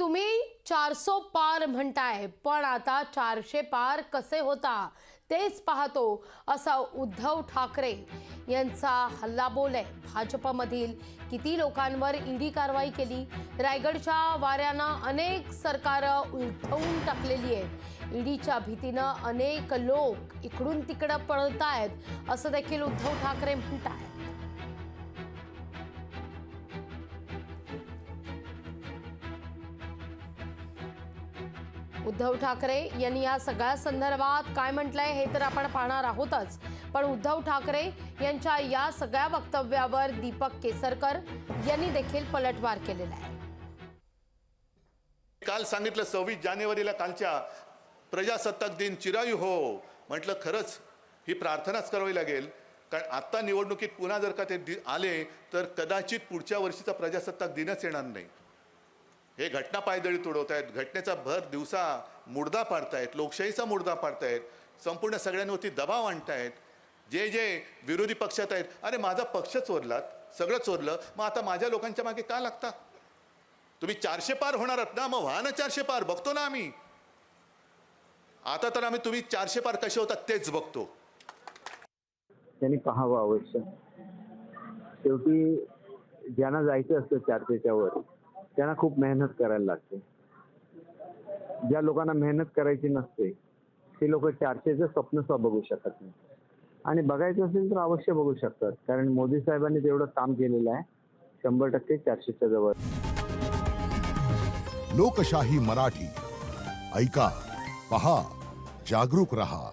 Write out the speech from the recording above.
तुम्ही 400 पार म्हणताय, पण आता 400 पार कसे होता तेच पाहतो, असा उद्धव ठाकरे यांचा हल्लाबोल आहे. भाजपमधील किती लोकांवर ईडी कारवाई केली. रायगडच्या वाऱ्यानं अनेक सरकारं उलथवून टाकलेली आहेत. ईडीच्या भीतीनं अनेक लोक इकडून तिकडं पळतायत, असं देखील उद्धव ठाकरे म्हणतायत. उद्धव ठाकरे यांनी या सगळ्या संदर्भात काय म्हटलंय हे तर आपण पाहणार आहोतच, पण उद्धव ठाकरे यांच्या या सगळ्या वक्तव्यावर दीपक केसरकर यांनी देखील पलटवार केलेला आहे. काल सांगितलं 26 जानेवारीला कालच्या प्रजासत्ताक दिन चिरायू हो म्हटलं. खरंच ही प्रार्थनाच करावी लागेल, कारण आता निवडणुकीत पुन्हा जर का ते आले तर कदाचित पुढच्या वर्षीचा प्रजासत्ताक दिनच येणार नाही. हे घटना पायदळी तुडवतायत, घटनेचा भर दिवसा मुर्दा पाडतायत, लोकशाहीचा मुर्दा पाडतायत, संपूर्ण सगळ्यांवरती दबाव आणतायत. जे जे विरोधी पक्षात आहेत, अरे माझा पक्ष चोरलात, सगळं चोरलं, मग आता माझ्या लोकांच्या मागे का लागता? तुम्ही 400 पार होणार आहात ना, मग व्हा ना 400 पार, बघतो ना आम्ही. आता तर आम्ही तुम्ही 400 पार कसे होतात तेच बघतो. त्यांनी पाहावं आवश्यक. शेवटी ज्यांना जायचं असतं 400च्या वर त्यांना खूप मेहनत करायला लागते. ज्या लोकांना मेहनत करायची नसते ते लोक 400चं स्वप्न सुद्धा बघू शकत नाही. आणि बघायचं असेल तर अवश्य बघू शकतात, कारण मोदी साहेबांनी तेवढं काम केलेलं आहे. 100% 400च्या जवळ. लोकशाही मराठी ऐका, पहा, जागरूक रहा.